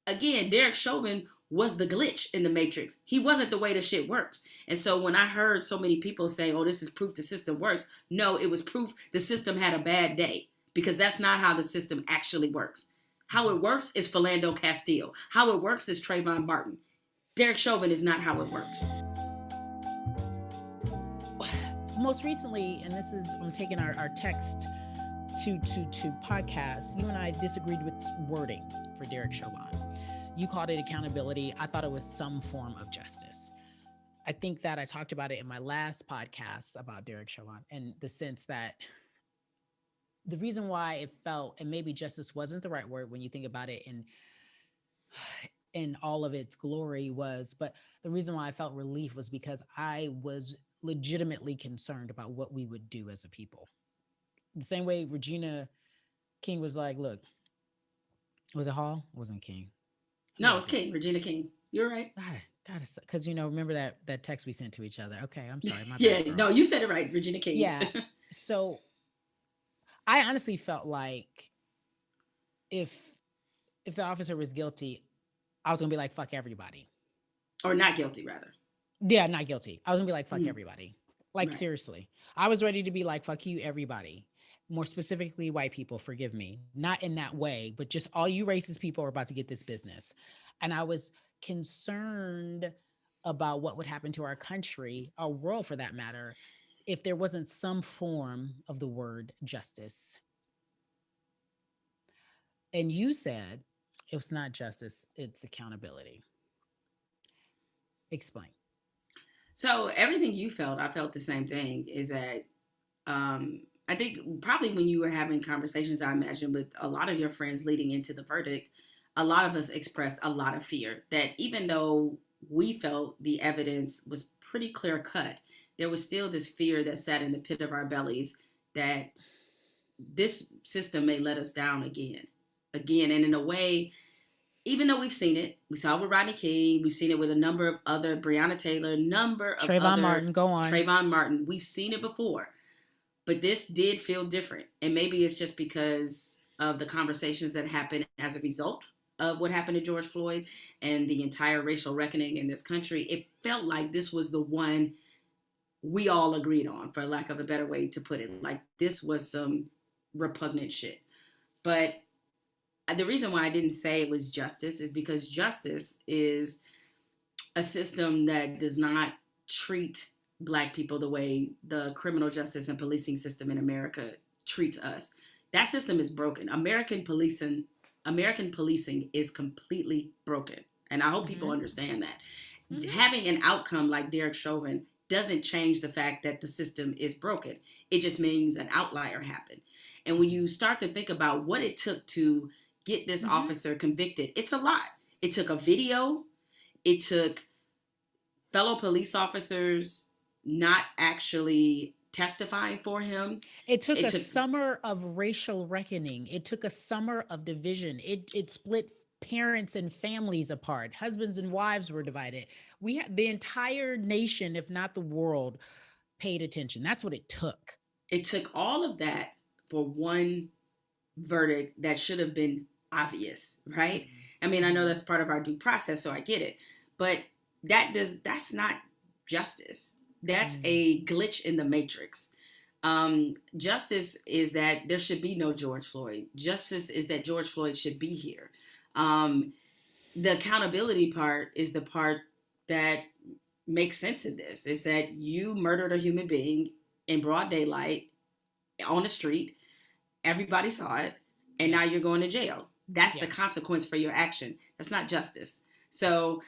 again, Derek Chauvin was the glitch in the matrix. He wasn't the way the shit works. And so when I heard so many people saying, oh, this is proof the system works. No, it was proof the system had a bad day, because that's not how the system actually works. How it works is Philando Castile. How it works is Trayvon Martin. Derek Chauvin is not how it works. Most recently, and this is, I'm taking our text to podcast, you and I disagreed with wording for Derek Chauvin. You called it accountability. I thought it was some form of justice. I think that I talked about it in my last podcast about Derek Chauvin, and the sense that the reason why it felt, and maybe justice wasn't the right word when you think about it in all of its glory was, but the reason why I felt relief was because I was legitimately concerned about what we would do as a people. The same way Regina King was like, look, was it Hall? It wasn't King. No, it was King, Regina King. You're right. God, because remember that text we sent to each other. Okay, I'm sorry. My yeah, bad, no, you said it right, Regina King. Yeah. So I honestly felt like if the officer was guilty, I was gonna be like, fuck everybody. Or not guilty, rather. Yeah, not guilty. I was gonna be like, fuck everybody. Like, right. Seriously. I was ready to be like, fuck you, everybody. More specifically, white people, forgive me. Not in that way, but just all you racist people are about to get this business. And I was concerned about what would happen to our country, our world for that matter, if there wasn't some form of the word justice. And you said it's not justice, it's accountability. Explain. So everything you felt, I felt the same thing, is that I think probably when you were having conversations, I imagine, with a lot of your friends leading into the verdict, a lot of us expressed a lot of fear that even though we felt the evidence was pretty clear cut, there was still this fear that sat in the pit of our bellies that this system may let us down again. And in a way, even though we've seen it, we saw it with Rodney King, we've seen it with a number of other, Breonna Taylor, Trayvon Martin, we've seen it before. But this did feel different. And maybe it's just because of the conversations that happened as a result of what happened to George Floyd and the entire racial reckoning in this country. It felt like this was the one we all agreed on, for lack of a better way to put it. Like, this was some repugnant shit. But the reason why I didn't say it was justice is because justice is a system that does not treat Black people the way the criminal justice and policing system in America treats us. That system is broken. American policing is completely broken. And I hope people understand that. Mm-hmm. Having an outcome like Derek Chauvin doesn't change the fact that the system is broken. It just means an outlier happened. And when you start to think about what it took to get this officer convicted, it's a lot. It took a video. It took fellow police officers not actually testifying for him. It took a summer of racial reckoning. It took a summer of division. It split parents and families apart. Husbands and wives were divided. We had the entire nation, if not the world, paid attention. That's what it took. It took all of that for one verdict that should have been obvious, right? I mean, I know that's part of our due process, so I get it. But that's not justice. That's a glitch in the matrix. Justice is that there should be no George Floyd. Justice is that George Floyd should be here. The accountability part is the part that makes sense of this. Is that you murdered a human being in broad daylight on the street. Everybody saw it. And now you're going to jail. That's the consequence for your action. That's not justice. So,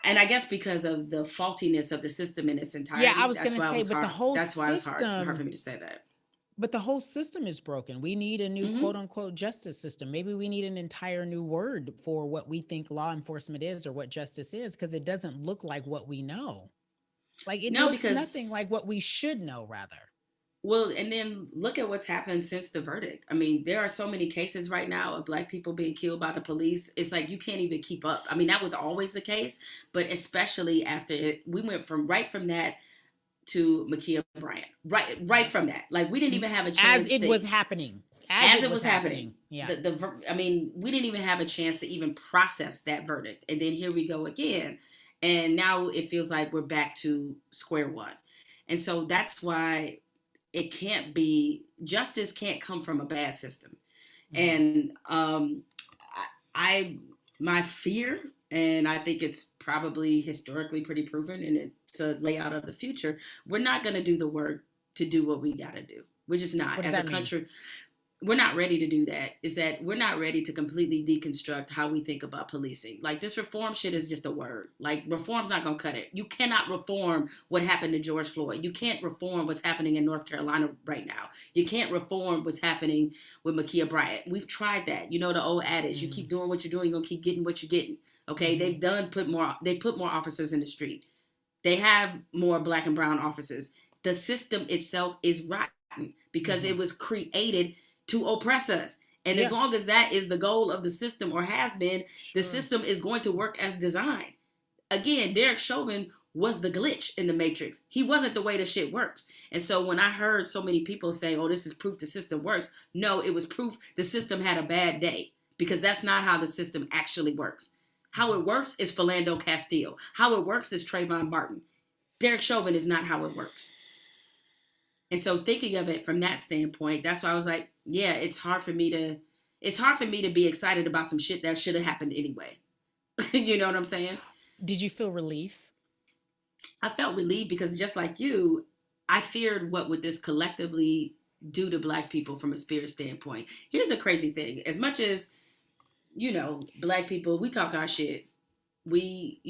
and I guess because of the faultiness of the system in its entirety. Yeah, I was going to say, but the whole system. That's why it's hard for me to say that. But the whole system is broken. We need a new quote unquote justice system. Maybe we need an entire new word for what we think law enforcement is or what justice is, because it doesn't look like what we know. Like, it looks nothing like what we should know, rather. Well, and then look at what's happened since the verdict. I mean, there are so many cases right now of Black people being killed by the police. It's like you can't even keep up. I mean, that was always the case, but especially after it, we went from that to Ma'Khia Bryant. Right from that. Like, we didn't even have a chance. As it was happening. as it was happening. Yeah. I mean, we didn't even have a chance to even process that verdict. And then here we go again. And now it feels like we're back to square one. And so that's why it can't be, justice can't come from a bad system. Mm-hmm. And my fear, and I think it's probably historically pretty proven, and it's a layout of the future, we're not going to do the work to do what we got to do. We're just not. As a country, we're not ready to do that. Is that we're not ready to completely deconstruct how we think about policing. Like, this reform shit is just a word. Like, reform's not going to cut it. You cannot reform what happened to George Floyd. You can't reform what's happening in North Carolina right now. You can't reform what's happening with Ma'Khia Bryant. We've tried that. You know the old adage, mm-hmm. You keep doing what you're doing, you're going to keep getting what you're getting. Okay, mm-hmm. They put more officers in the street. They have more black and brown officers. The system itself is rotten because mm-hmm. it was created to oppress us. And as long as that is the goal of the system, or has been, the system is going to work as designed. Again, Derek Chauvin was the glitch in the matrix. He wasn't the way the shit works. And so when I heard so many people say, oh, this is proof the system works. No, it was proof the system had a bad day, because that's not how the system actually works. How it works is Philando Castile. How it works is Trayvon Martin. Derek Chauvin is not how it works. And so thinking of it from that standpoint, that's why I was like, yeah, it's hard for me to be excited about some shit that should have happened anyway. You know what I'm saying? Did you feel relief? I felt relief because, just like you, I feared what would this collectively do to black people from a spirit standpoint. Here's the crazy thing. As much as, you know, black people, we talk our shit. We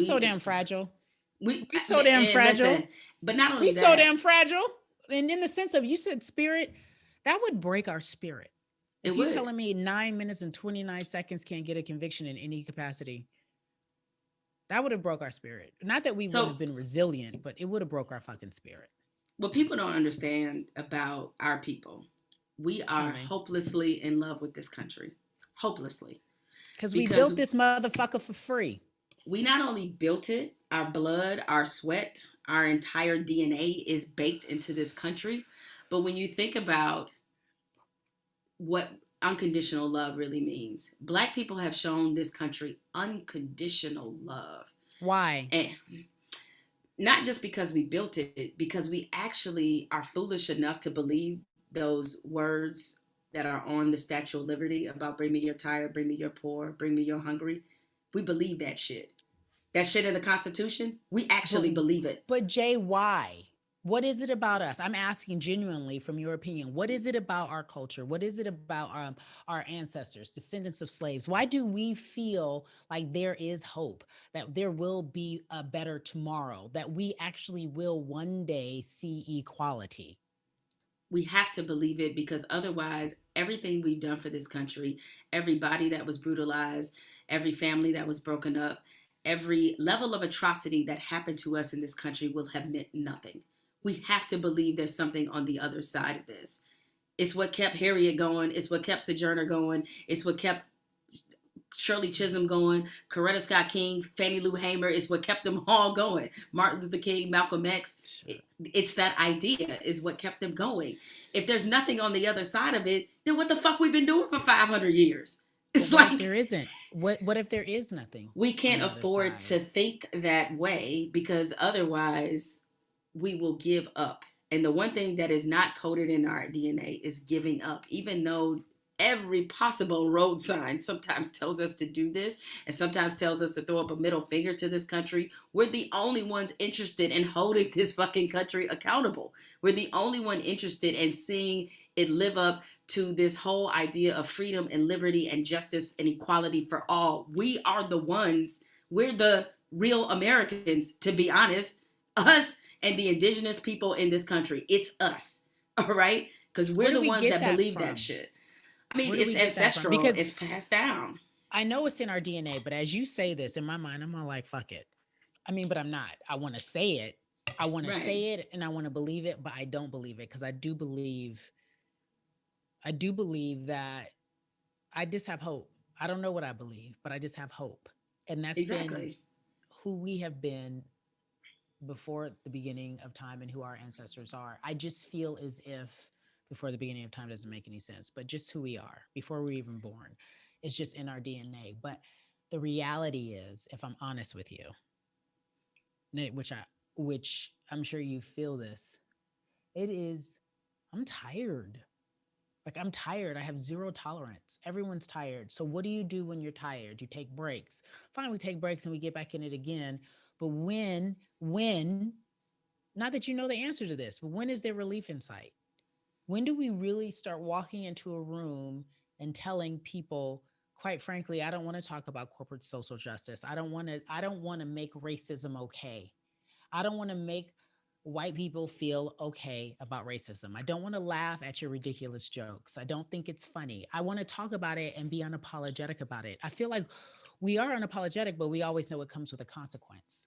so damn fragile. We so damn fragile. Listen, but not only that. We so damn fragile. And in the sense of, you said spirit, that would break our spirit. If you're telling me 9 minutes and 29 seconds can't get a conviction in any capacity, that would have broke our spirit. Not that we would have been resilient, but it would have broke our fucking spirit. What people don't understand about our people, we are hopelessly in love with this country. Hopelessly. Because we built this motherfucker for free. We not only built it, our blood, our sweat, our entire DNA is baked into this country. But when you think about what unconditional love really means, black people have shown this country unconditional love. Why? And not just because we built it, because we actually are foolish enough to believe those words that are on the Statue of Liberty about bring me your tired, bring me your poor, bring me your hungry. We believe that shit. That shit in the Constitution, we actually believe it. But Jay, why? What is it about us? I'm asking genuinely from your opinion. What is it about our culture? What is it about our ancestors, descendants of slaves? Why do we feel like there is hope, that there will be a better tomorrow, that we actually will one day see equality? We have to believe it, because otherwise everything we've done for this country, every body that was brutalized, every family that was broken up, every level of atrocity that happened to us in this country will have meant nothing. We have to believe there's something on the other side of this. It's what kept Harriet going. It's what kept Sojourner going. It's what kept Shirley Chisholm going, Coretta Scott King, Fannie Lou Hamer. It's what kept them all going. Martin Luther King, Malcolm X. Sure. It's that idea is what kept them going. If there's nothing on the other side of it, then what the fuck we've been doing for 500 years? It's what if there isn't? What if there is nothing? We can't afford to think that way, because otherwise we will give up. And the one thing that is not coded in our DNA is giving up, even though every possible road sign sometimes tells us to do this and sometimes tells us to throw up a middle finger to this country. We're the only ones interested in holding this fucking country accountable. We're the only one interested in seeing it live up to this whole idea of freedom and liberty and justice and equality for all. We are the ones, we're the real Americans, to be honest. Us and the indigenous people in this country. It's us, all right? Because we're the ones that believe that shit. I mean, it's ancestral. Because it's passed down. I know it's in our DNA, but as you say this, in my mind, I'm all like, fuck it. I mean, but I'm not. I want to say it. I want to say it and I want to believe it, but I don't believe it, because I do believe that I just have hope. I don't know what I believe, but I just have hope. And that's been who we have been before the beginning of time and who our ancestors are. I just feel as if before the beginning of time doesn't make any sense, but just who we are before we're even born. It's just in our DNA. But the reality is, if I'm honest with you, which I'm sure you feel this, it is, I'm tired. Like, I'm tired. I have zero tolerance. Everyone's tired. So what do you do when you're tired? You take breaks. Fine, we take breaks and we get back in it again. But when, not that you know the answer to this, but when is there relief in sight? When do we really start walking into a room and telling people, quite frankly, I don't want to talk about corporate social justice. I don't want to make racism okay. I don't want to make white people feel okay about racism. I don't want to laugh at your ridiculous jokes. I don't think it's funny. I want to talk about it and be unapologetic about it. I feel like we are unapologetic, but we always know it comes with a consequence.